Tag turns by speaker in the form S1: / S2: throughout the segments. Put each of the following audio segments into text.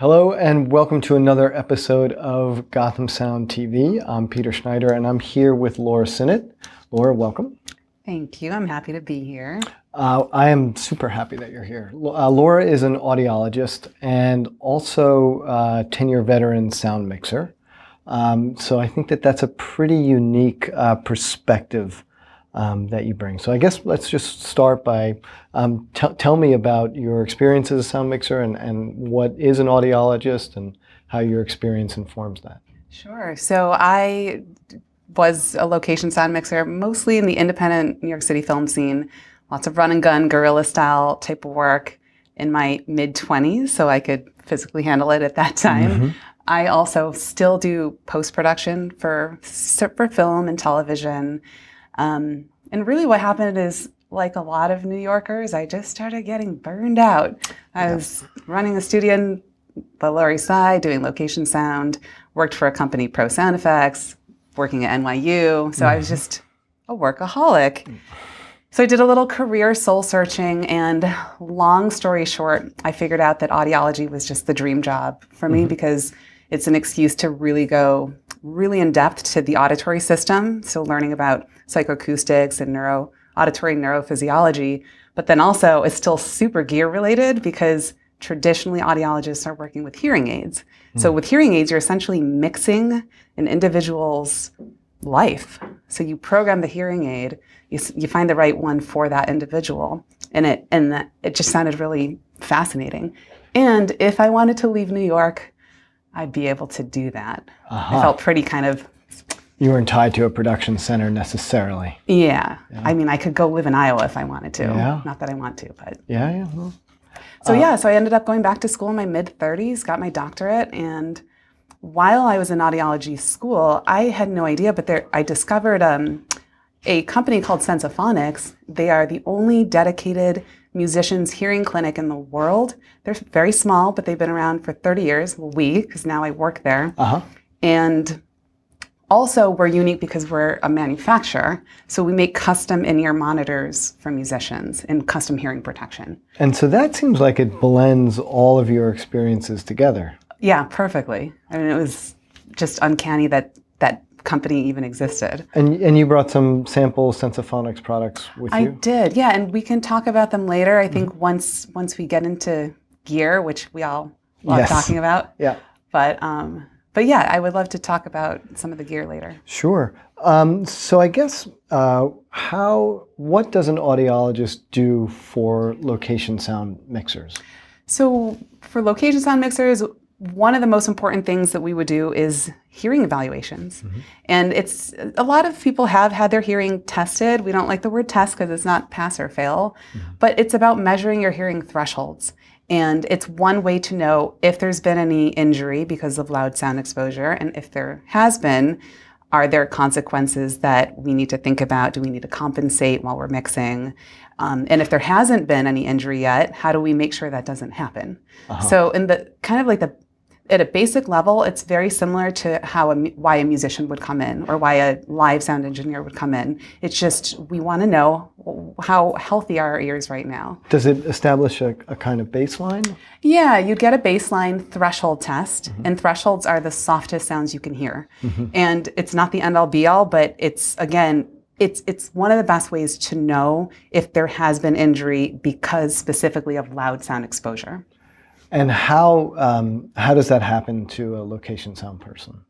S1: Hello and welcome to another episode of Gotham Sound TV. I'm Peter Schneider and I'm here with Laura Sinnott. Laura, welcome.
S2: Thank you. I'm happy to be here.
S1: I am super happy that you're here. Laura is an audiologist and also a 10-year veteran sound mixer. So I think that that's a pretty unique perspective that you bring. So I guess let's just start by tell me about your experience as a sound mixer and what is an audiologist and how your experience informs that.
S2: Sure. So I was a location sound mixer, mostly in the independent New York City film scene. Lots of run and gun, guerrilla style type of work in my mid-20s, so I could physically handle it at that time. Mm-hmm. I also still do post-production for film and television. And really what happened is, like a lot of New Yorkers, I just started getting burned out. I was running a studio in the Lower East Side, doing location sound, worked for a company, Pro Sound Effects, working at NYU. So I was just a workaholic. So I did a little career soul searching, and long story short, I figured out that audiology was just the dream job for me because it's an excuse to really go really in depth to the auditory system. So learning about psychoacoustics and auditory neurophysiology, but then also it's still super gear related because traditionally audiologists are working with hearing aids. So with hearing aids, you're essentially mixing an individual's life. So you program the hearing aid, you find the right one for that individual, and it just sounded really fascinating. And if I wanted to leave New York, I'd be able to do that. I felt pretty kind of...
S1: You weren't tied to a production center necessarily.
S2: Yeah. I mean, I could go live in Iowa if I wanted to.
S1: Yeah.
S2: Not that I want to, but...
S1: Yeah.
S2: So I ended up going back to school in my mid-30s, got my doctorate, and while I was in audiology school, I had no idea, but I discovered a company called Sensaphonics. They are the only dedicated musicians hearing clinic in the world. They're very small, but they've been around for 30 years. Well, because now I work there. And also we're unique because we're a manufacturer. So we make custom in-ear monitors for musicians and custom hearing protection.
S1: And so that seems like it blends all of your experiences together.
S2: Yeah, perfectly. I mean, it was just uncanny that that company even existed.
S1: And you brought some sample Sensaphonics products with you?
S2: I did, yeah, and we can talk about them later. I think once we get into gear, which we all love talking about.
S1: Yeah.
S2: But yeah, I would love to talk about some of the gear later.
S1: Sure. So I guess what does an audiologist do for location sound mixers?
S2: So for location sound mixers, one of the most important things that we would do is hearing evaluations. And a lot of people have had their hearing tested. We don't like the word test because it's not pass or fail, but it's about measuring your hearing thresholds. And it's one way to know if there's been any injury because of loud sound exposure. And if there has been, are there consequences that we need to think about? Do we need to compensate while we're mixing? And if there hasn't been any injury yet, how do we make sure that doesn't happen? So in the kind of like at a basic level, it's very similar to why a musician would come in or why a live sound engineer would come in. It's just we want to know how healthy are our ears right now.
S1: Does it establish a kind of baseline?
S2: Yeah, you'd get a baseline threshold test, and thresholds are the softest sounds you can hear. And it's not the end-all be-all, but it's one of the best ways to know if there has been injury because specifically of loud sound exposure.
S1: And how does that happen to a location sound person?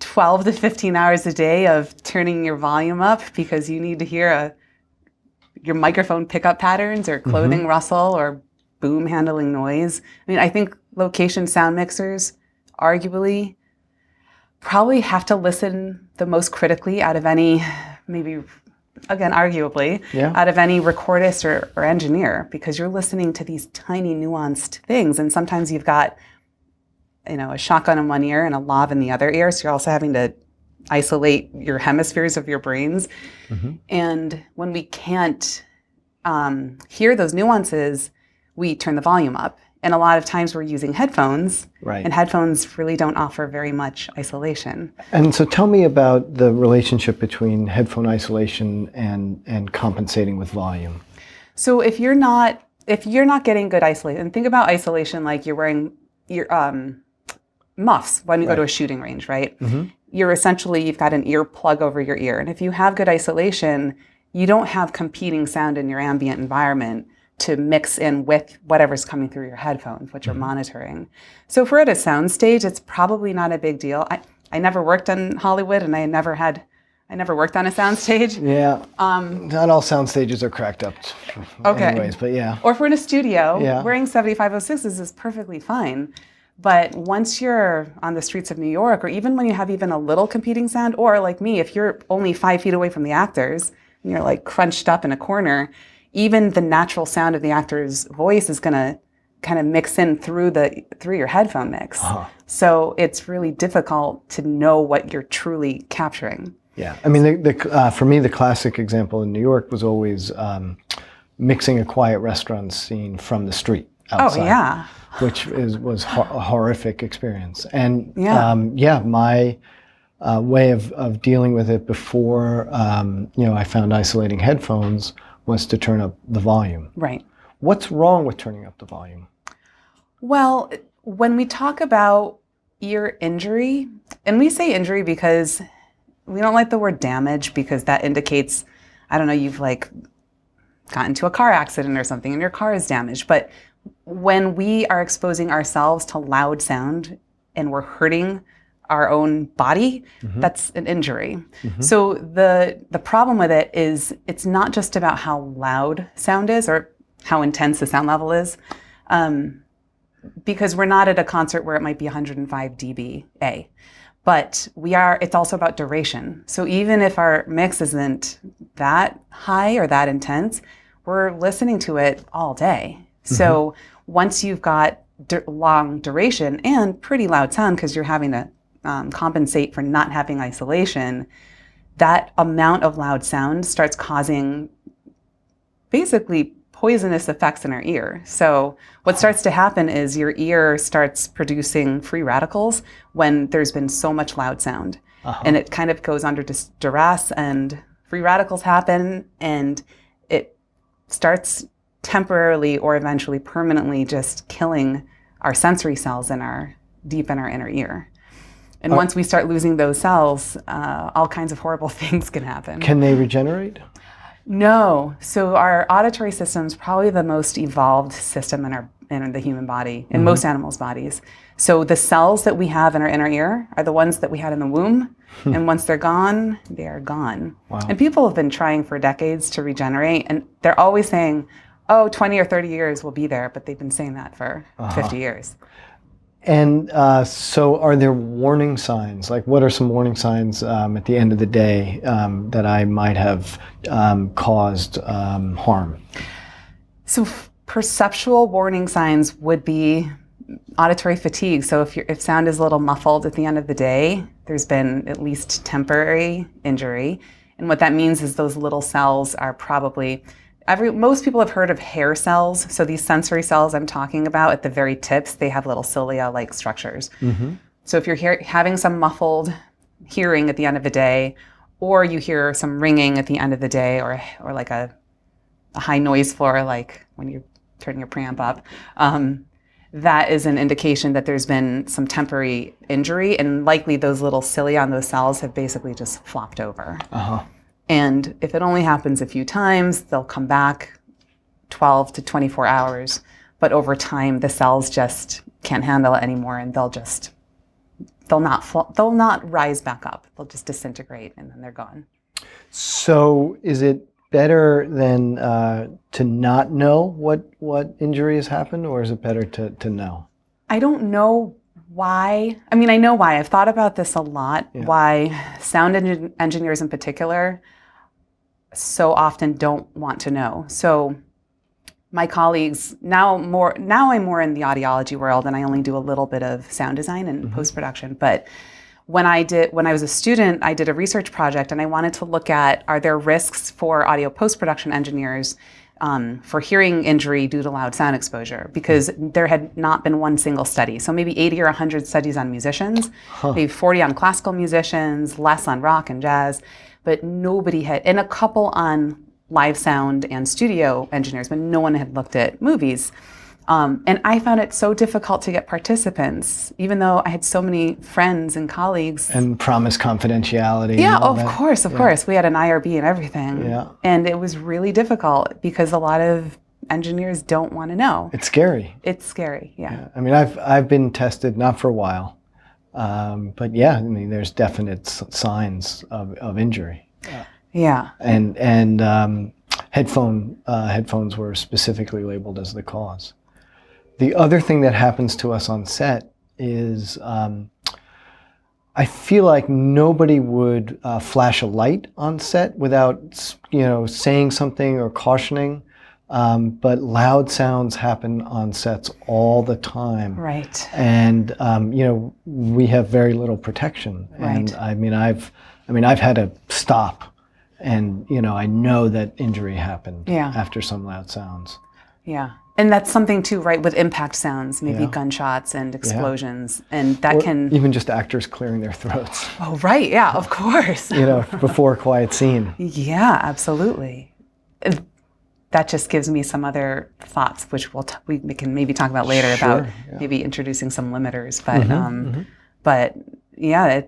S2: 12 to 15 hours a day of turning your volume up because you need to hear your microphone pickup patterns or clothing rustle or boom handling noise. I mean, I think location sound mixers arguably probably have to listen the most critically out of any, maybe again, arguably, out of any recordist or engineer, because you're listening to these tiny nuanced things. And sometimes you've got, a shotgun in one ear and a lav in the other ear. So you're also having to isolate your hemispheres of your brains. And when we can't hear those nuances, we turn the volume up. And a lot of times we're using headphones, and headphones really don't offer very much isolation.
S1: And so tell me about the relationship between headphone isolation and compensating with volume.
S2: So if you're not if you're not getting good isolation, and think about isolation like you're wearing your muffs when you go to a shooting range, right?
S1: Mm-hmm.
S2: You've got an ear plug over your ear. And if you have good isolation, you don't have competing sound in your ambient environment to mix in with whatever's coming through your headphones, what you're monitoring. So if we're at a sound stage, it's probably not a big deal. I never worked in Hollywood, and I never worked on a sound stage.
S1: Yeah. Not all sound stages are cracked up anyways, but yeah.
S2: Or if we're in a studio, wearing 7506s is perfectly fine. But once you're on the streets of New York, or even when you have even a little competing sound, or like me, if you're only 5 feet away from the actors and you're like crunched up in a corner, even the natural sound of the actor's voice is going to kind of mix in through your headphone mix. So it's really difficult to know what you're truly capturing.
S1: Yeah, I mean, for me, the classic example in New York was always mixing a quiet restaurant scene from the street outside.
S2: Oh, yeah.
S1: Which was a horrific experience. And my way of dealing with it before I found isolating headphones was to turn up the volume.
S2: Right.
S1: What's wrong with turning up the volume?
S2: Well, when we talk about ear injury, and we say injury because we don't like the word damage, because that indicates, I don't know, you've like gotten into a car accident or something and your car is damaged. But when we are exposing ourselves to loud sound and we're hurting our own body, that's an injury. So the problem with it is it's not just about how loud sound is or how intense the sound level is, because we're not at a concert where it might be 105 dBA. But it's also about duration. So even if our mix isn't that high or that intense, we're listening to it all day. So once you've got long duration and pretty loud sound, because you're having to compensate for not having isolation, that amount of loud sound starts causing basically poisonous effects in our ear. So what starts to happen is your ear starts producing free radicals when there's been so much loud sound. And it kind of goes under duress, and free radicals happen, and it starts temporarily or eventually permanently just killing our sensory cells deep in our inner ear. And once we start losing those cells, all kinds of horrible things can happen.
S1: Can they regenerate?
S2: No. So our auditory system is probably the most evolved system in the human body, in most animals' bodies. So the cells that we have in our inner ear are the ones that we had in the womb. And once they're gone, they are gone.
S1: Wow.
S2: And people have been trying for decades to regenerate. And they're always saying, 20 or 30 years will be there. But they've been saying that for 50 years.
S1: And so are there warning signs? Like, what are some warning signs at the end of the day that I might have caused harm? So
S2: perceptual warning signs would be auditory fatigue. So if sound is a little muffled at the end of the day, there's been at least temporary injury. And what that means is those little cells are probably... most people have heard of hair cells. So these sensory cells I'm talking about at the very tips, they have little cilia-like structures. So if you're having some muffled hearing at the end of the day, or you hear some ringing at the end of the day, or like a high noise floor, like when you're turning your preamp up, that is an indication that there's been some temporary injury, and likely those little cilia on those cells have basically just flopped over. And if it only happens a few times, they'll come back 12 to 24 hours. But over time, the cells just can't handle it anymore, and they'll not rise back up. They'll just disintegrate, and then they're gone.
S1: So is it better than to not know what injury has happened, or is it better to know?
S2: I don't know why. I mean, I know why. I've thought about this a lot, why sound engineers in particular so often don't want to know. So my colleagues, now I'm more in the audiology world, and I only do a little bit of sound design and post-production. But when I was a student, I did a research project, and I wanted to look at, are there risks for audio post-production engineers for hearing injury due to loud sound exposure? Because there had not been one single study. So maybe 80 or 100 studies on musicians, maybe 40 on classical musicians, less on rock and jazz, but nobody had, and a couple on live sound and studio engineers, but no one had looked at movies. And I found it so difficult to get participants, even though I had so many friends and colleagues.
S1: And promise confidentiality.
S2: Yeah,
S1: and all
S2: of
S1: that.
S2: course, of course. We had an IRB and everything.
S1: Yeah.
S2: And it was really difficult because a lot of engineers don't want to know.
S1: It's scary.
S2: It's scary, yeah.
S1: I mean, I've been tested, not for a while, but yeah, I mean, there's definite signs of injury.
S2: Yeah.
S1: And headphones were specifically labeled as the cause. The other thing that happens to us on set is I feel like nobody would flash a light on set without, saying something or cautioning. But loud sounds happen on sets all the time.
S2: Right.
S1: And we have very little protection.
S2: Right.
S1: And I've had to stop, and I know that injury happened after some loud sounds.
S2: Yeah. And that's something too, right, with impact sounds, maybe gunshots and explosions, and that can
S1: even just actors clearing their throats.
S2: Oh, right. Yeah, of course.
S1: Before a quiet scene.
S2: Yeah, absolutely. That just gives me some other thoughts, which we can maybe talk about later about maybe introducing some limiters. But but yeah,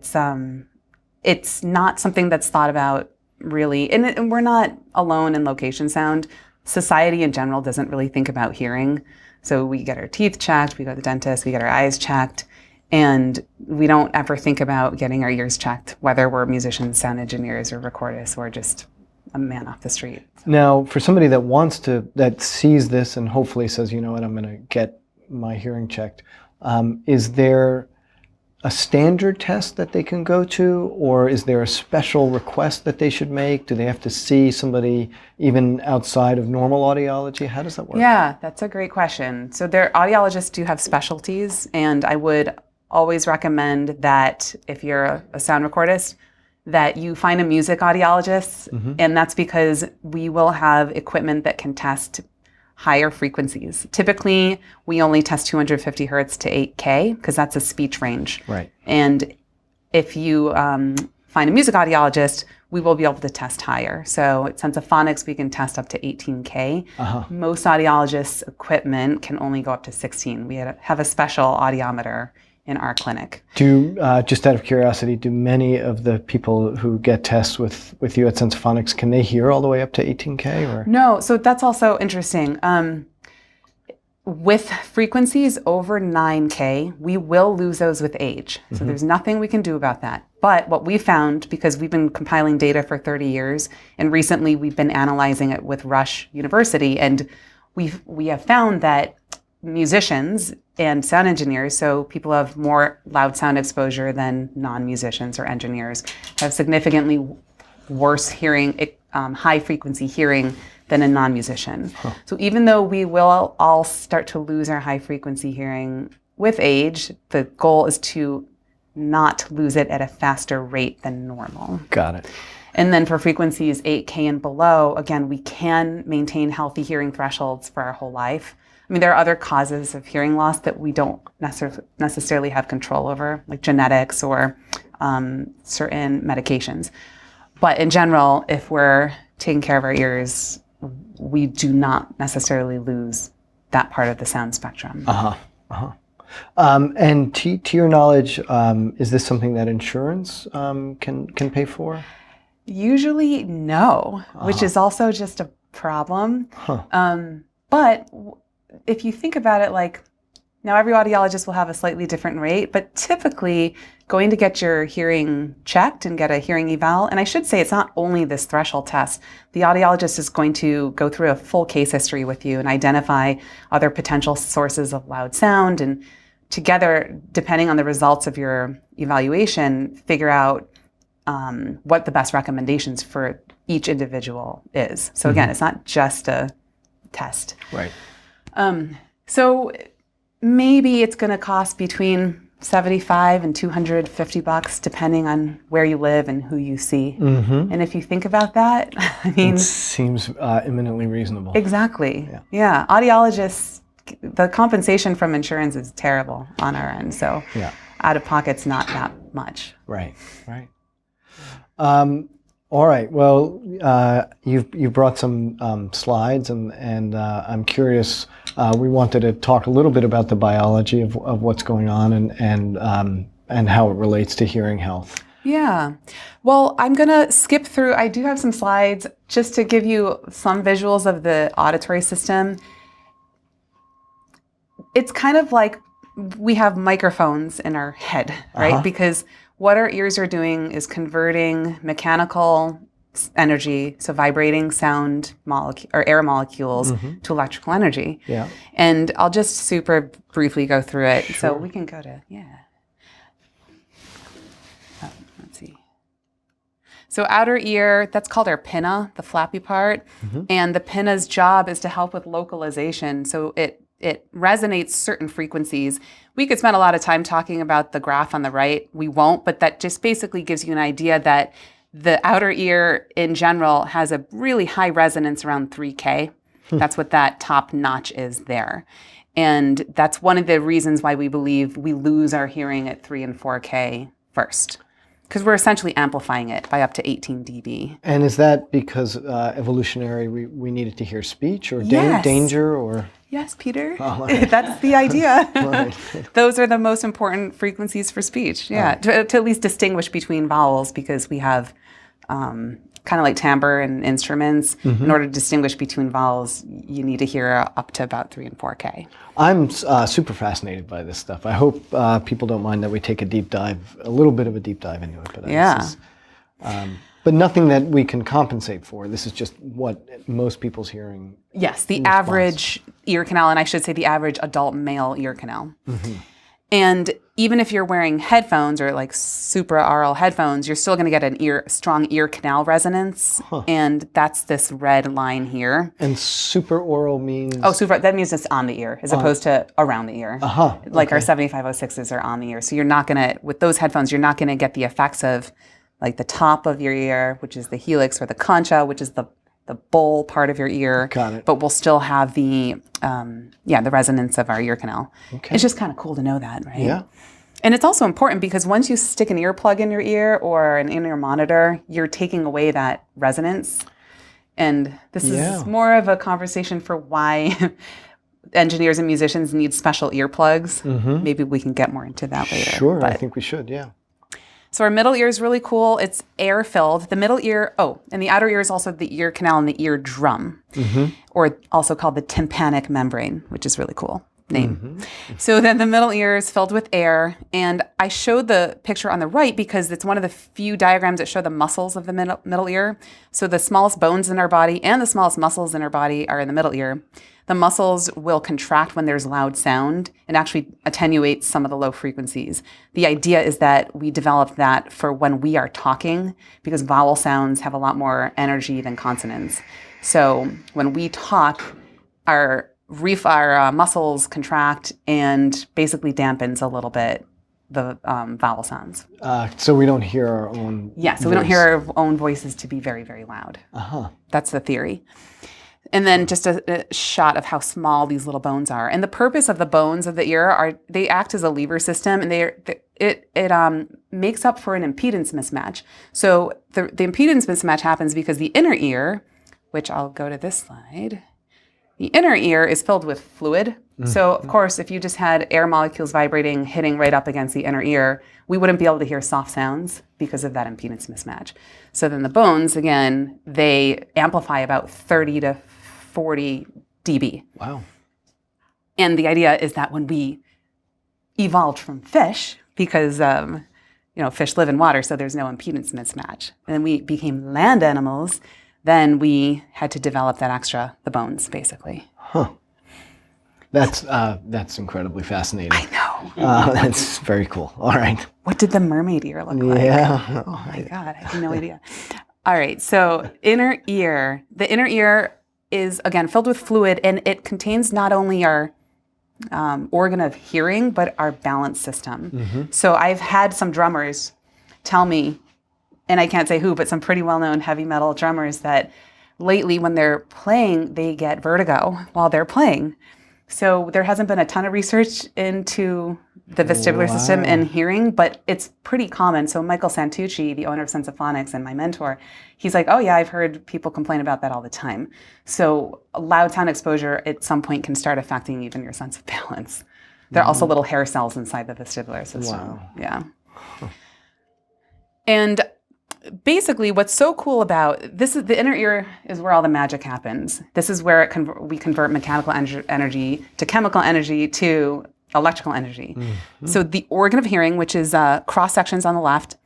S2: it's not something that's thought about really, and we're not alone in location sound. Society in general doesn't really think about hearing. So we get our teeth checked, we go to the dentist, we get our eyes checked, and we don't ever think about getting our ears checked, whether we're musicians, sound engineers, or recordists, or just a man off the street.
S1: Now, for somebody that sees this and hopefully says, you know what, I'm going to get my hearing checked, is there a standard test that they can go to, or is there a special request that they should make? Do they have to see somebody even outside of normal audiology? How does that work?
S2: Yeah, that's a great question. So audiologists do have specialties, and I would always recommend that if you're a sound recordist, that you find a music audiologist, and that's because we will have equipment that can test higher frequencies. Typically, we only test 250 hertz to 8K because that's a speech range.
S1: Right.
S2: And if you find a music audiologist, we will be able to test higher. So at Sensaphonics, we can test up to 18K. Most audiologists' equipment can only go up to 16. We have a special audiometer in our clinic.
S1: Just out of curiosity, do many of the people who get tests with you at Sensaphonics, can they hear all the way up to 18K? Or?
S2: No, so that's also interesting. With frequencies over 9K, we will lose those with age. So there's nothing we can do about that. But what we found, because we've been compiling data for 30 years, and recently we've been analyzing it with Rush University, and we have found that musicians and sound engineers, so people who have more loud sound exposure than non-musicians or engineers, have significantly worse hearing, high frequency hearing than a non-musician. So even though we will all start to lose our high frequency hearing with age, the goal is to not lose it at a faster rate than normal.
S1: Got it.
S2: And then for frequencies 8K and below, again, we can maintain healthy hearing thresholds for our whole life. I mean, there are other causes of hearing loss that we don't necessarily have control over, like genetics or certain medications. But in general, if we're taking care of our ears, we do not necessarily lose that part of the sound spectrum.
S1: And to your knowledge, is this something that insurance can pay for? Usually
S2: no, which is also just a problem. But if you think about it, like, now every audiologist will have a slightly different rate, but typically going to get your hearing checked and get a hearing eval, and I should say it's not only this threshold test. The audiologist is going to go through a full case history with you and identify other potential sources of loud sound, and together, depending on the results of your evaluation, figure out what the best recommendations for each individual is. So again, it's not just a test.
S1: Right.
S2: So maybe it's going to cost between $75 and $250, depending on where you live and who you see. And if you think about that, I mean,
S1: it seems eminently reasonable.
S2: Exactly. Yeah. Audiologists, the compensation from insurance is terrible on our end. So out of pocket's not that much.
S1: Right. All right. Well, you've brought some slides, and I'm curious. We wanted to talk a little bit about the biology of what's going on and how it relates to hearing health.
S2: Yeah. Well, I'm going to skip through. I do have some slides just to give you some visuals of the auditory system. It's kind of like we have microphones in our head, right? Because what our ears are doing is converting mechanical energy, so vibrating sound or air molecules, to electrical energy.
S1: Yeah.
S2: And I'll just super briefly go through it.
S1: Sure.
S2: So we can go to, let's see. So outer ear, that's called our pinna, the flappy part. And the pinna's job is to help with localization. So it resonates certain frequencies. We could spend a lot of time talking about the graph on the right. We won't, but that just basically gives you an idea that the outer ear in general has a really high resonance around 3K. That's what that top notch is there. And that's one of the reasons why we believe we lose our hearing at 3 and 4K first, because we're essentially amplifying it by up to 18 dB.
S1: And is that because evolutionary we needed to hear speech or
S2: Yes.
S1: danger or?
S2: Yes, Peter.
S1: Oh, right.
S2: That's the idea.
S1: Right.
S2: Those are the most important frequencies for speech. Yeah, to at least distinguish between vowels, because we have kind of like timbre and instruments. In order to distinguish between vowels, you need to hear up to about 3 and 4K.
S1: I'm super fascinated by this stuff. I hope people don't mind that we take a little bit of a deep dive into it. But
S2: Yeah.
S1: But nothing that we can compensate for. This is just what most people's hearing.
S2: Yes, the average ear canal, and I should say the average adult male ear canal. And even if you're wearing headphones or like supra-aural headphones, you're still going to get a strong ear canal resonance. And that's this red line here.
S1: And super-aural means?
S2: Oh, that means it's on the ear as opposed to around the ear. Like our 7506s are on the ear. So you're not going to, with those headphones, you're not going to get the effects of like the top of your ear, which is the helix, or the concha, which is the bowl part of your ear.
S1: Got it.
S2: But we'll still have the resonance of our ear canal.
S1: Okay.
S2: It's just kind of cool to know that, right?
S1: Yeah.
S2: And it's also important because once you stick an earplug in your ear or an in-ear monitor, you're taking away that resonance. And this is more of a conversation for why engineers and musicians need special earplugs. Maybe we can get more into that later.
S1: Sure, I think we should, yeah.
S2: So our middle ear is really cool. It's air-filled. The middle ear, and the outer ear is also the ear canal and the eardrum, or also called the tympanic membrane, which is really cool name. So then the middle ear is filled with air, and I showed the picture on the right because it's one of the few diagrams that show the muscles of the middle ear. So the smallest bones in our body and the smallest muscles in our body are in the middle ear. The muscles will contract when there's loud sound and actually attenuate some of the low frequencies. The idea is that we develop that for when we are talking, because vowel sounds have a lot more energy than consonants. So when we talk, our muscles contract and basically dampens a little bit the vowel sounds.
S1: So we don't hear our own
S2: so we don't hear our own voices to be very, very loud. That's the theory. And then just a shot of how small these little bones are. And the purpose of the bones of the ear they act as a lever system, and it makes up for an impedance mismatch. So the impedance mismatch happens because the inner ear, which I'll go to this slide, the inner ear is filled with fluid. So of course, if you just had air molecules vibrating, hitting right up against the inner ear, we wouldn't be able to hear soft sounds because of that impedance mismatch. So then the bones, again, they amplify about 30 to 40 dB.
S1: Wow.
S2: And the idea is that when we evolved from fish, because fish live in water, so there's no impedance mismatch, and then we became land animals, then we had to develop the bones, basically.
S1: That's incredibly fascinating.
S2: I know.
S1: That's very cool. All right.
S2: What did the mermaid ear look like?
S1: Yeah.
S2: Oh my God, I have no idea. All right, so the inner ear is, again, filled with fluid, and it contains not only our organ of hearing, but our balance system. So I've had some drummers tell me, and I can't say who, but some pretty well-known heavy metal drummers, that lately when they're playing, they get vertigo while they're playing. So there hasn't been a ton of research into the vestibular system and hearing, but it's pretty common. So Michael Santucci, the owner of Sensaphonics and my mentor, he's like, oh yeah, I've heard people complain about that all the time. So loud sound exposure at some point can start affecting even your sense of balance. There are also little hair cells inside the vestibular system.
S1: Wow.
S2: Yeah. And basically, what's so cool about this is the inner ear is where all the magic happens. This is where we convert mechanical energy to chemical energy to electrical energy. Mm-hmm. So the organ of hearing, which is cross sections on the left,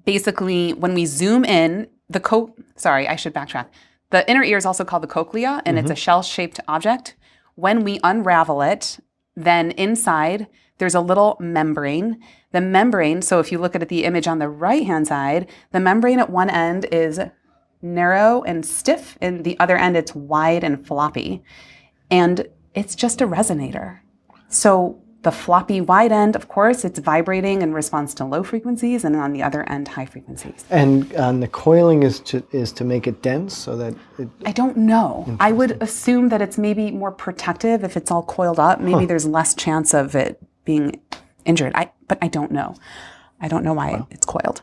S2: basically when we zoom in, I should backtrack. The inner ear is also called the cochlea, and it's a shell-shaped object. When we unravel it, then inside there's a little membrane. The membrane, so if you look at the image on the right-hand side, the membrane at one end is narrow and stiff, and the other end it's wide and floppy. And it's just a resonator. So the floppy wide end, of course, it's vibrating in response to low frequencies, and on the other end, high frequencies.
S1: And the coiling is to make it dense so that it...
S2: I don't know. I would assume that it's maybe more protective if it's all coiled up. Maybe there's less chance of it being injured. But I don't know. I don't know why it's coiled.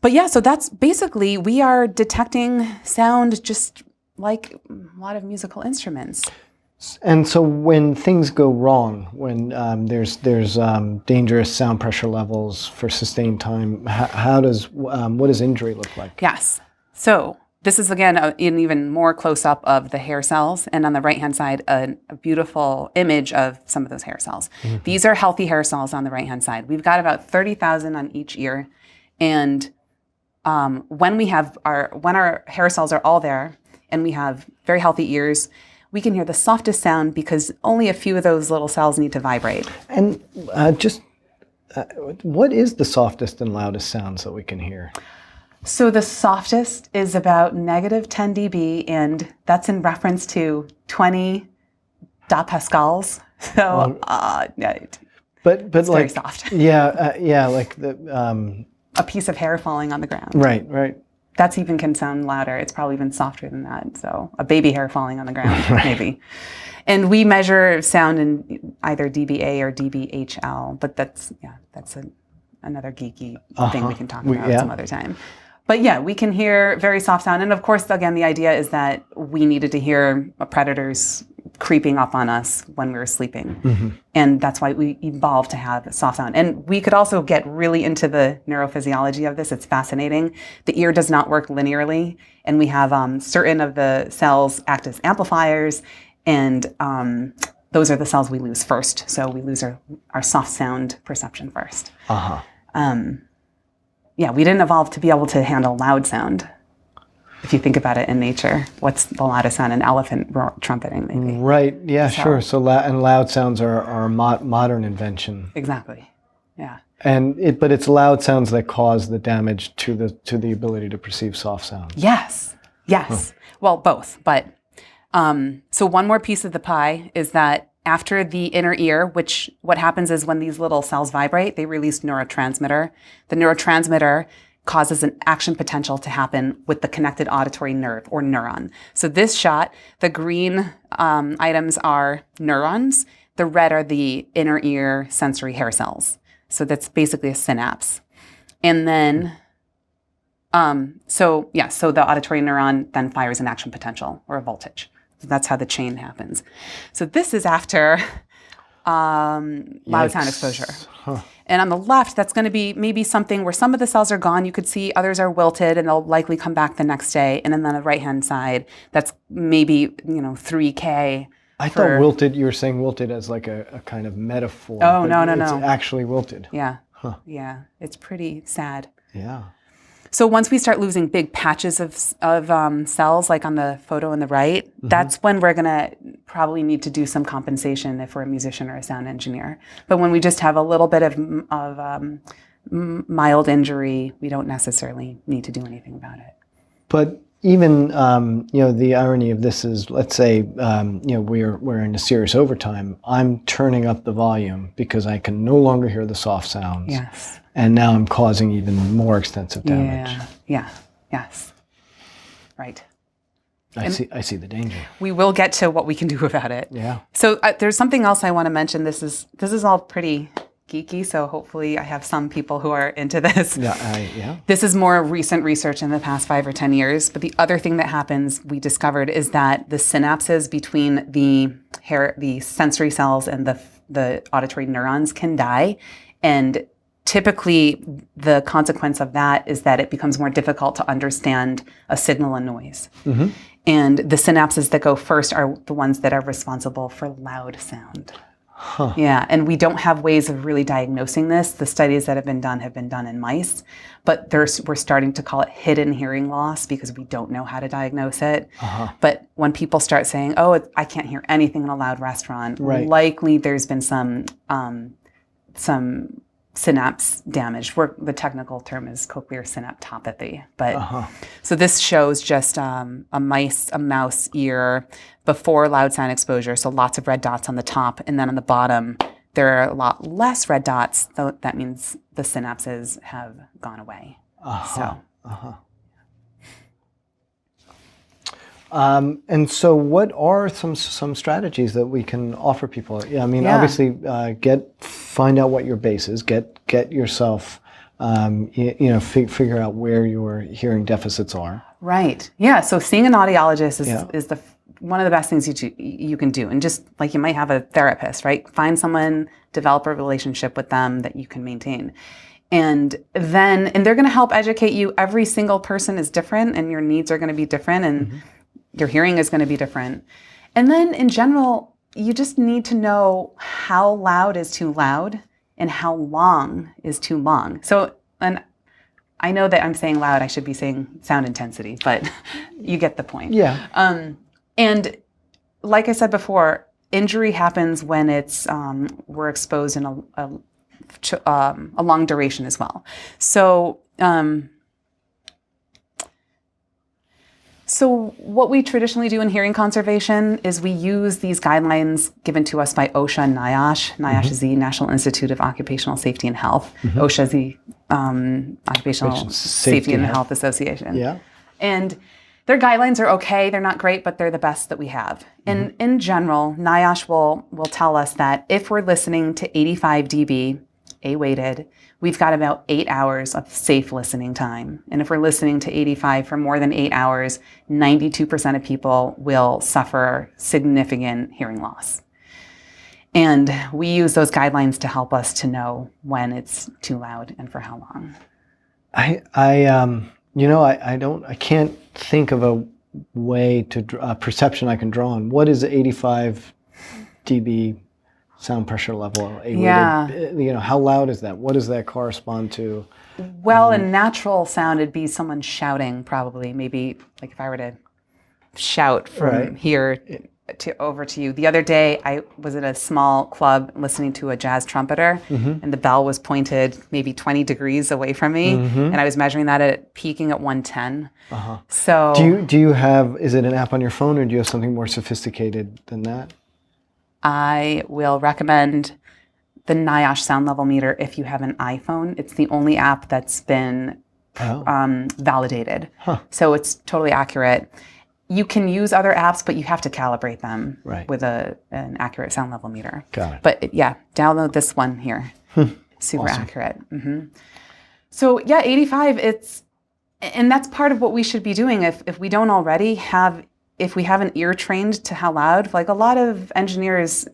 S2: But yeah, so that's basically, we are detecting sound just like a lot of musical instruments.
S1: And so when things go wrong, when there's dangerous sound pressure levels for sustained time, what does injury look like?
S2: Yes. So this is, again, an even more close-up of the hair cells, and on the right-hand side, a beautiful image of some of those hair cells. Mm-hmm. These are healthy hair cells on the right-hand side. We've got about 30,000 on each ear, and when our hair cells are all there, and we have very healthy ears, we can hear the softest sound because only a few of those little cells need to vibrate.
S1: And what is the softest and loudest sounds that we can hear?
S2: So the softest is about negative 10 dB, and that's in reference to 20 pascals. So,
S1: but
S2: it's
S1: like
S2: very soft.
S1: Like the
S2: a piece of hair falling on the ground.
S1: Right.
S2: That's even can sound louder. It's probably even softer than that. So a baby hair falling on the ground, maybe. And we measure sound in either dBA or dBHL, but that's another geeky thing we can talk about some other time. But yeah, we can hear very soft sound. And of course, again, the idea is that we needed to hear predators creeping up on us when we were sleeping. Mm-hmm. And that's why we evolved to have soft sound. And we could also get really into the neurophysiology of this. It's fascinating. The ear does not work linearly. And we have certain of the cells act as amplifiers. And those are the cells we lose first. So we lose our soft sound perception first. We didn't evolve to be able to handle loud sound. If you think about it in nature, what's the loudest sound? An elephant trumpeting, maybe. Right,
S1: yeah, sure. So loud sounds are a modern invention.
S2: Exactly, yeah.
S1: But it's loud sounds that cause the damage to the ability to perceive soft sounds.
S2: Yes. Well, both, but so one more piece of the pie is that after the inner ear, which what happens is when these little cells vibrate, they release neurotransmitter. The neurotransmitter causes an action potential to happen with the connected auditory nerve or neuron. So this shot, the green items are neurons. The red are the inner ear sensory hair cells. So that's basically a synapse. And then, so the auditory neuron then fires an action potential or a voltage. So that's how the chain happens. So this is after loud sound exposure. And on the left, that's going to be maybe something where some of the cells are gone. You could see others are wilted, and they'll likely come back the next day. And then on the right-hand side, that's maybe 3K.
S1: I thought wilted. You were saying wilted as like a kind of metaphor.
S2: Oh no!
S1: It's actually wilted.
S2: Yeah. Yeah. It's pretty sad.
S1: Yeah.
S2: So once we start losing big patches of cells, like on the photo on the right, that's when we're going to probably need to do some compensation if we're a musician or a sound engineer. But when we just have a little bit of mild injury, we don't necessarily need to do anything about it.
S1: But even the irony of this is, let's say we're in a serious overtime. I'm turning up the volume because I can no longer hear the soft sounds.
S2: Yes.
S1: And now I'm causing even more extensive damage.
S2: Yeah. Yes. Right.
S1: I see the danger.
S2: We will get to what we can do about it.
S1: Yeah.
S2: So there's something else I want to mention. This is all pretty geeky, so hopefully I have some people who are into this.
S1: Yeah.
S2: This is more recent research in the past 5 or 10 years. But the other thing that happens, we discovered, is that the synapses between the sensory cells and the auditory neurons can die. And typically the consequence of that is that it becomes more difficult to understand a signal and noise.
S1: Mm-hmm.
S2: And the synapses that go first are the ones that are responsible for loud sound.
S1: Huh.
S2: Yeah, and we don't have ways of really diagnosing this. The studies that have been done in mice, but we're starting to call it hidden hearing loss because we don't know how to diagnose it.
S1: Uh-huh.
S2: But when people start saying, "Oh, I can't hear anything in a loud restaurant,"
S1: right.
S2: likely there's been some synapse damage. The technical term is cochlear synaptopathy. But so this shows just a mouse ear before loud sound exposure. So lots of red dots on the top, and then on the bottom there are a lot less red dots. So that means the synapses have gone away.
S1: And so what are some strategies that we can offer people? Yeah, I mean, obviously, find out what your base is, get yourself, figure out where your hearing deficits are.
S2: Right. Yeah. So seeing an audiologist is one of the best things you can do. And just like you might have a therapist, right? Find someone, develop a relationship with them that you can maintain. And they're going to help educate you. Every single person is different and your needs are going to be different and your hearing is going to be different. And then in general, you just need to know how loud is too loud and how long is too long. So, and I know that I'm saying loud, I should be saying sound intensity, but you get the point.
S1: Yeah.
S2: And like I said before, injury happens when we're exposed in a long duration as well. So, So what we traditionally do in hearing conservation is we use these guidelines given to us by OSHA and NIOSH. NIOSH is the National Institute of Occupational Safety and Health. OSHA is the Occupational Safety and Health Association.
S1: Yeah.
S2: And their guidelines are okay. They're not great, but they're the best that we have. And in general, NIOSH will tell us that if we're listening to 85 dB, A-weighted, we've got about 8 hours of safe listening time. And if we're listening to 85 for more than 8 hours, 92% of people will suffer significant hearing loss. And we use those guidelines to help us to know when it's too loud and for how long.
S1: I can't think of a way to perception I can draw on. What is 85 dB sound pressure level?
S2: Yeah.
S1: How loud is that? What does that correspond to?
S2: Well, in natural sound, it'd be someone shouting, probably. Maybe like if I were to shout from here over to you. The other day, I was at a small club listening to a jazz trumpeter, and the bell was pointed maybe 20 degrees away from me, and I was measuring that at peaking at 110. So,
S1: do you have? Is it an app on your phone, or do you have something more sophisticated than that?
S2: I will recommend the NIOSH sound level meter if you have an iPhone. It's the only app that's been validated. So it's totally accurate. You can use other apps, but you have to calibrate them with an accurate sound level meter.
S1: Got it.
S2: But download this one here. Super
S1: awesome.
S2: accurate. So 85, and that's part of what we should be doing if we don't already have. If we haven't ear trained to how loud, like a lot of engineers,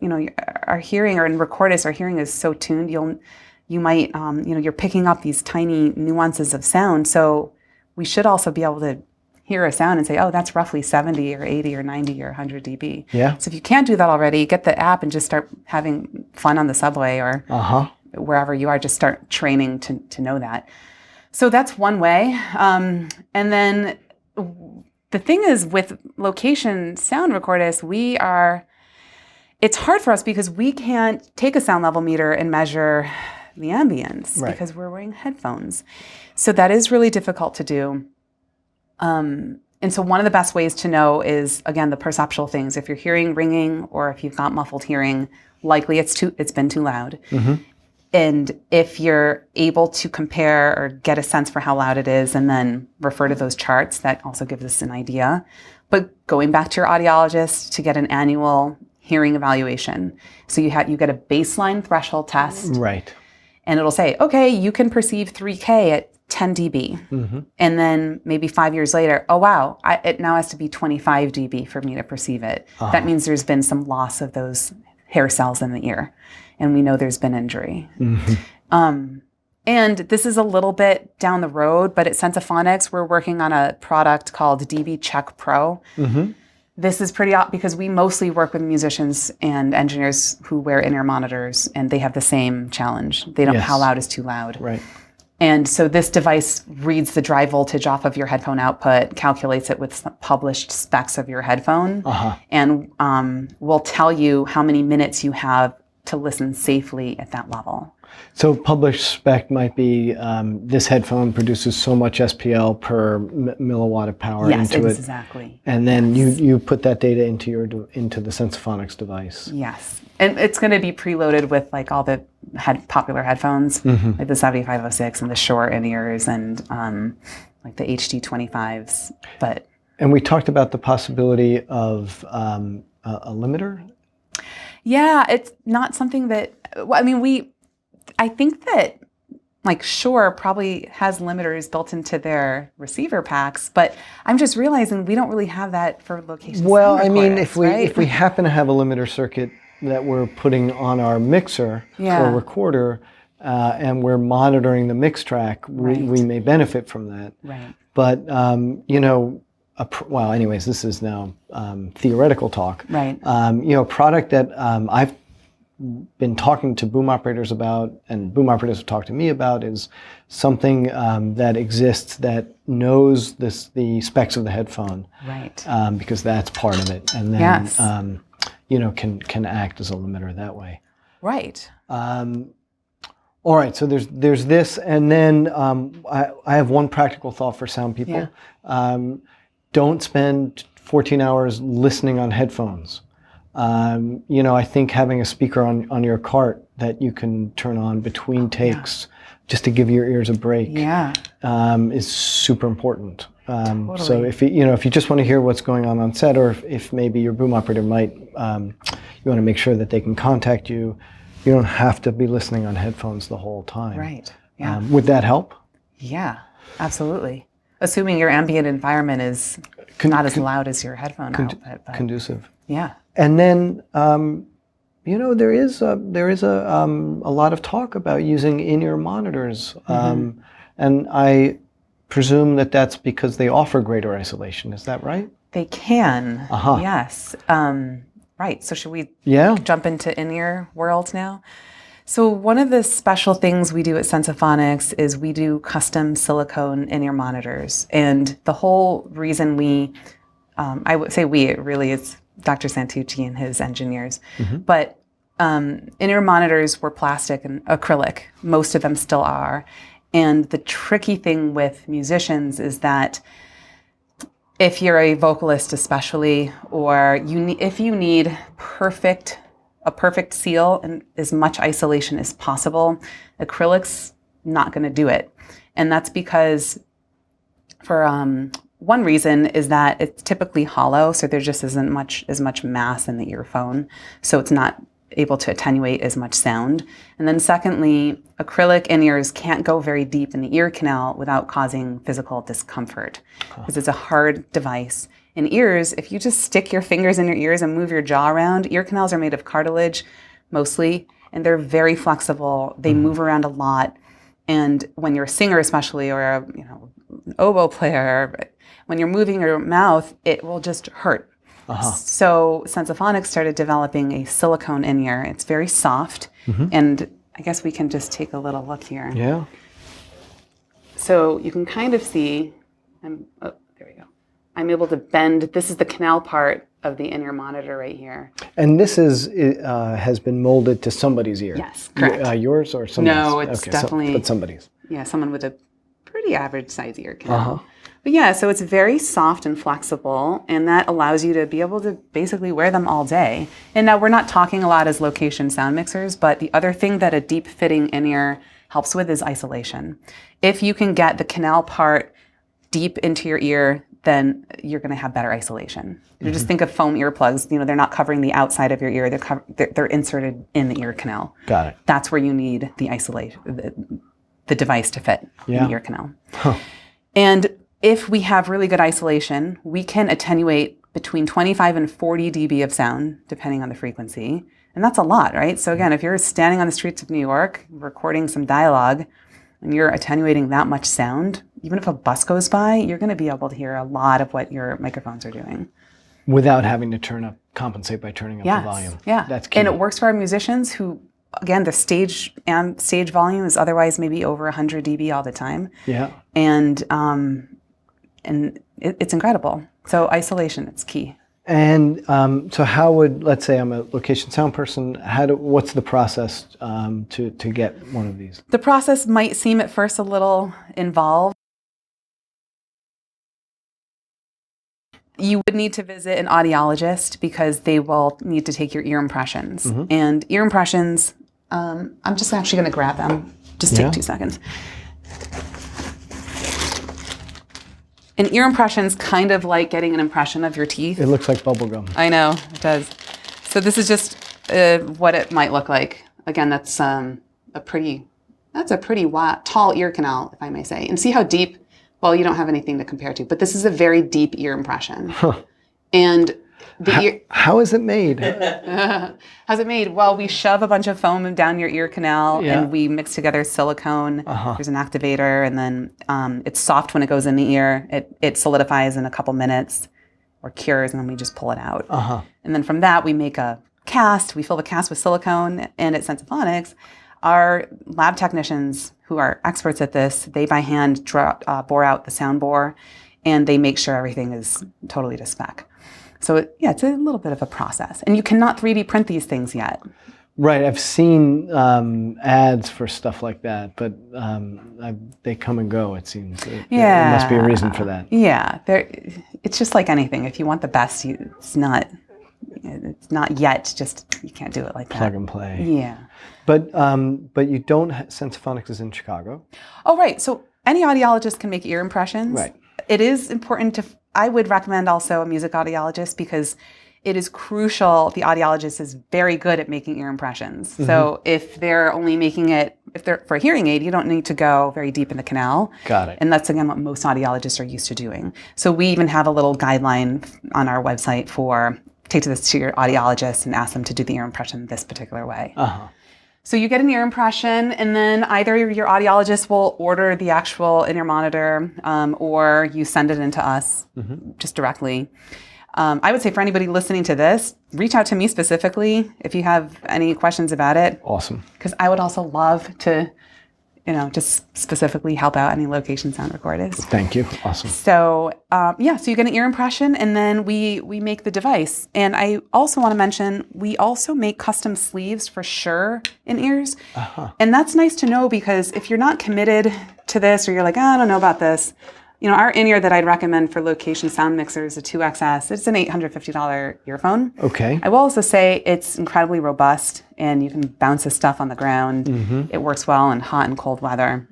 S2: are hearing, or in recordists, our hearing is so tuned, you might, you're picking up these tiny nuances of sound. So we should also be able to hear a sound and say, oh, that's roughly 70 or 80 or 90 or 100 dB.
S1: Yeah.
S2: So if you can't do that already, get the app and just start having fun on the subway or wherever you are, just start training to know that. So that's one way. And then the thing is, with location sound recordists, it's hard for us because we can't take a sound level meter and measure the ambience because we're wearing headphones. So that is really difficult to do. And so one of the best ways to know is, again, the perceptual things. If you're hearing ringing or if you've got muffled hearing, likely it's been too loud. And if you're able to compare or get a sense for how loud it is and then refer to those charts, that also gives us an idea. But going back to your audiologist to get an annual hearing evaluation. So you get a baseline threshold test.
S1: Right.
S2: And it'll say, okay, you can perceive 3K at 10 dB.
S1: Mm-hmm.
S2: And then maybe 5 years later, oh, wow, it now has to be 25 dB for me to perceive it. That means there's been some loss of those hair cells in the ear. And we know there's been injury.
S1: Mm-hmm.
S2: And this is a little bit down the road, but at Sensaphonics, we're working on a product called DB Check Pro.
S1: Mm-hmm.
S2: This is pretty odd because we mostly work with musicians and engineers who wear in-ear monitors, and they have the same challenge. They don't know how loud is too loud.
S1: Right.
S2: And so this device reads the drive voltage off of your headphone output, calculates it with published specs of your headphone, and will tell you how many minutes you have to listen safely at that level.
S1: So published spec might be this headphone produces so much SPL per milliwatt of power into it.
S2: Yes, exactly.
S1: And then you put that data into the Sensaphonics device.
S2: Yes. And it's going to be preloaded with like all the popular headphones, like the 7506 and the Shure in-ears and like the HD25s.
S1: And we talked about the possibility of a limiter.
S2: Yeah, it's not something that, I think that like Shure probably has limiters built into their receiver packs, but I'm just realizing we don't really have that for location.
S1: Well, I mean, if we happen to have a limiter circuit that we're putting on our mixer or recorder, and we're monitoring the mix track, we may benefit from that.
S2: Right.
S1: But well, anyways, this is now theoretical talk.
S2: Right.
S1: A product that I've been talking to boom operators about, and boom operators have talked to me about, is something that exists that knows the specs of the headphone.
S2: Right.
S1: Because that's part of it, and then can act as a limiter that way.
S2: Right.
S1: All right, so there's this, and then I have one practical thought for sound people. Yeah. Don't spend 14 hours listening on headphones. I think having a speaker on your cart that you can turn on between takes just to give your ears a break is super important. Totally. So if you just want to hear what's going on set, or if maybe your boom operator might, you want to make sure that they can contact you. You don't have to be listening on headphones the whole time.
S2: Right. Yeah.
S1: Would that help?
S2: Yeah, absolutely. Assuming your ambient environment is not as loud as your headphone output. But
S1: conducive.
S2: Yeah.
S1: And then, there is a lot of talk about using in-ear monitors, and I presume that that's because they offer greater isolation. Is that right?
S2: They can. Yes. Right. So should we jump into in-ear world now? So one of the special things we do at Sensaphonics is we do custom silicone in-ear monitors. And the whole reason I would say it really is Dr. Santucci and his engineers. But in-ear monitors were plastic and acrylic. Most of them still are. And the tricky thing with musicians is that if you're a vocalist especially, or if you need a perfect seal and as much isolation as possible, acrylic's not going to do it. And that's because for one reason is that it's typically hollow, so there just isn't as much mass in the earphone, so it's not able to attenuate as much sound. And then secondly, acrylic in-ears can't go very deep in the ear canal without causing physical discomfort, because it's a hard device. In ears, if you just stick your fingers in your ears and move your jaw around, ear canals are made of cartilage mostly, and they're very flexible. They move around a lot. And when you're a singer especially, or an oboe player, when you're moving your mouth, it will just hurt. So Sensaphonics started developing a silicone in-ear. It's very soft, and I guess we can just take a little look here.
S1: Yeah.
S2: So you can kind of see, there we go. I'm able to bend, this is the canal part of the in-ear monitor right here.
S1: And this has been molded to somebody's ear?
S2: Yes, correct.
S1: Yours or somebody's?
S2: No, it's definitely...
S1: but somebody's.
S2: Yeah, someone with a pretty pretty average size ear canal. But yeah, so it's very soft and flexible, and that allows you to be able to basically wear them all day. And now we're not talking a lot as location sound mixers, but the other thing that a deep fitting in-ear helps with is isolation. If you can get the canal part deep into your ear, then you're going to have better isolation. You just think of foam earplugs. They're not covering the outside of your ear. They're inserted in the ear canal.
S1: Got it.
S2: That's where you need the isolation, the device to fit in the ear canal. And if we have really good isolation, we can attenuate between 25 and 40 dB of sound, depending on the frequency. And that's a lot, right? So again, if you're standing on the streets of New York, recording some dialogue, and you're attenuating that much sound, even if a bus goes by, you're going to be able to hear a lot of what your microphones are doing.
S1: Without having to compensate by turning up the volume.
S2: Yeah.
S1: That's key.
S2: And it works for our musicians who, again, the stage volume is otherwise maybe over 100 dB all the time.
S1: Yeah.
S2: And it's incredible. So isolation, it's key.
S1: And so how would, let's say I'm a location sound person, what's the process to get one of these?
S2: The process might seem at first a little involved. You would need to visit an audiologist because they will need to take your ear impressions. And ear impressions, I'm just actually going to grab them. Just take 2 seconds. An ear impression's kind of like getting an impression of your teeth.
S1: It looks like bubble gum.
S2: I know, it does. So this is just what it might look like. Again, that's a pretty tall ear canal, if I may say. And see how deep. Well, you don't have anything to compare to, but this is a very deep ear impression. And
S1: how is it made?
S2: How's it made? Well, we shove a bunch of foam down your ear canal and we mix together silicone. There's an activator, and then it's soft when it goes in the ear. It solidifies in a couple minutes or cures, and then we just pull it out. And then from that, we make a cast. We fill the cast with silicone, and at Sensaphonics, our lab technicians who are experts at this, they by hand bore out the sound bore, and they make sure everything is totally to spec. So it's a little bit of a process. And you cannot 3D print these things yet.
S1: Right, I've seen ads for stuff like that, but they come and go, it seems. There must be a reason for that.
S2: Yeah, it's just like anything. If you want the best, it's not yet, just you can't do it like that.
S1: Plug and play.
S2: Yeah.
S1: But you don't, Sensaphonics is in Chicago.
S2: Oh, right. So any audiologist can make ear impressions.
S1: Right.
S2: It is important I would recommend also a music audiologist because it is crucial. The audiologist is very good at making ear impressions. So if they're only making it, if they're for a hearing aid, you don't need to go very deep in the canal.
S1: Got it.
S2: And that's, again, what most audiologists are used to doing. So we even have a little guideline on our website for take this to your audiologist and ask them to do the ear impression this particular way. So you get an ear impression, and then either your audiologist will order the actual in-ear monitor, or you send it in to us just directly. I would say for anybody listening to this, reach out to me specifically if you have any questions about it.
S1: Awesome.
S2: Because I would also love to, just specifically help out any location sound recordists.
S1: Thank you. Awesome.
S2: So, so you get an ear impression, and then we make the device. And I also want to mention, we also make custom sleeves for Shure in-ears. And that's nice to know because if you're not committed to this, or you're like, I don't know about this, our in-ear that I'd recommend for location sound mixers, a 2XS, it's an $850 earphone.
S1: Okay.
S2: I will also say it's incredibly robust, and you can bounce this stuff on the ground. It works well in hot and cold weather.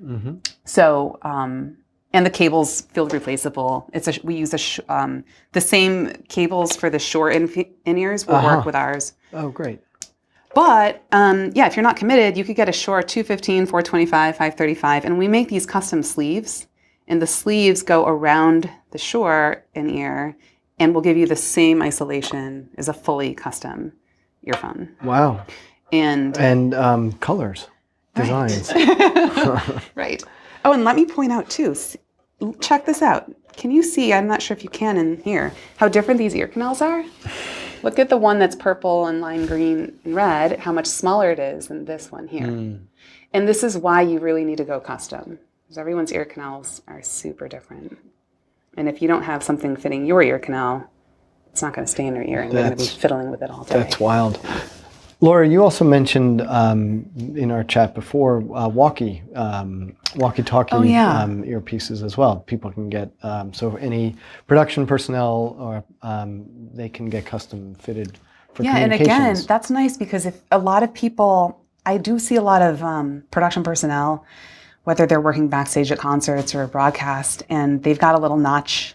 S2: So, and the cables feel replaceable. We use the same cables for the Shure in-ears will work with ours.
S1: Oh, great.
S2: But if you're not committed, you could get a Shure 215, 425, 535, and we make these custom sleeves. And the sleeves go around the Shure in-ear and will give you the same isolation as a fully custom earphone.
S1: Wow.
S2: And
S1: colors, designs.
S2: Right. Oh, and let me point out too, check this out. Can you see, I'm not sure if you can in here, how different these ear canals are? Look at the one that's purple and lime green and red, how much smaller it is than this one here. And this is why you really need to go custom. Because everyone's ear canals are super different. And if you don't have something fitting your ear canal, it's not going to stay in your ear, and you're going to be fiddling with it all day.
S1: That's wild. Laura, you also mentioned in our chat before walkie-talkie earpieces as well. People can get, so any production personnel, or they can get custom fitted for communications.
S2: And again, that's nice because if a lot of people, I do see a lot of production personnel, whether they're working backstage at concerts or a broadcast, and they've got a little notch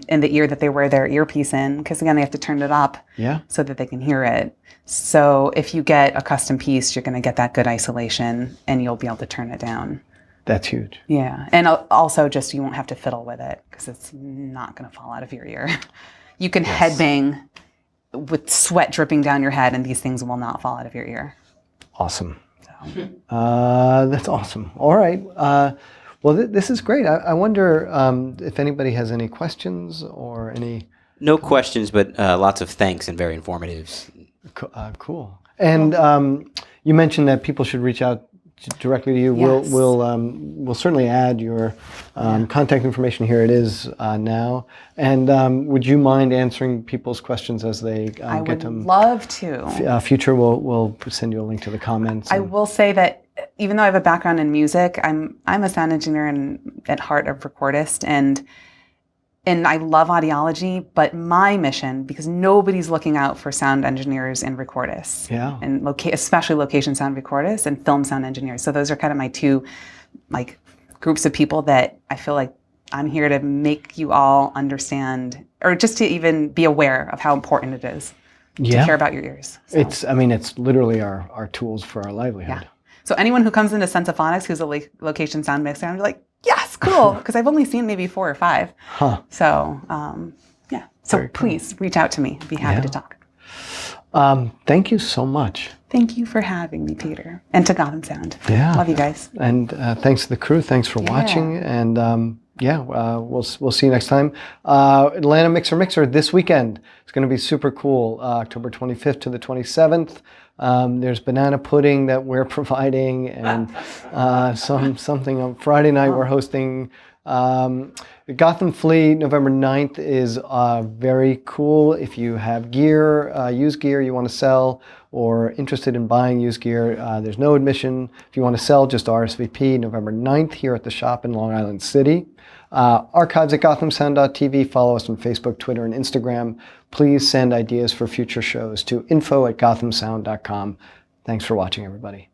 S2: in the ear that they wear their earpiece in, because again, they have to turn it up so that they can hear it. So if you get a custom piece, you're going to get that good isolation and you'll be able to turn it down.
S1: That's huge.
S2: Yeah. And also just you won't have to fiddle with it because it's not going to fall out of your ear. You can headbang with sweat dripping down your head and these things will not fall out of your ear.
S1: Awesome. That's awesome. All right. Well, this is great. I wonder if anybody has any questions or any...
S3: No questions, but lots of thanks and very informative.
S1: Cool. And you mentioned that people should reach out directly to you.
S2: Yes.
S1: We'll certainly add your contact information here. It is now. And would you mind answering people's questions as they get them?
S2: I would love to.
S1: Future, we'll send you a link to the comments.
S2: I will say that even though I have a background in music, I'm a sound engineer and at heart a recordist, and I love audiology, but my mission, because nobody's looking out for sound engineers and recordists, and especially location sound recordists and film sound engineers. So those are kind of my two groups of people that I feel like I'm here to make you all understand, or just to even be aware of how important it is to care about your ears. So.
S1: It's literally our tools for our livelihood.
S2: Yeah. So anyone who comes into Sensaphonics who's a location sound mixer, I'm like, yes, cool, because I've only seen maybe 4 or 5. So, So please reach out to me. I'd be happy to talk.
S1: Thank you so much.
S2: Thank you for having me, Peter. And to Gotham Sound.
S1: Yeah.
S2: Love you guys.
S1: And thanks to the crew. Thanks for watching. And we'll see you next time. Atlanta Mixer this weekend. It's going to be super cool. October 25th to the 27th. There's banana pudding that we're providing, and something on Friday night we're hosting. Gotham Flea November 9th is very cool. If you have gear, used gear you want to sell, or interested in buying used gear, there's no admission. If you want to sell, just RSVP November 9th here at the shop in Long Island City. Archives at gothamsound.tv. Follow us on Facebook, Twitter, and Instagram. Please send ideas for future shows to info@gothamsound.com. Thanks for watching, everybody.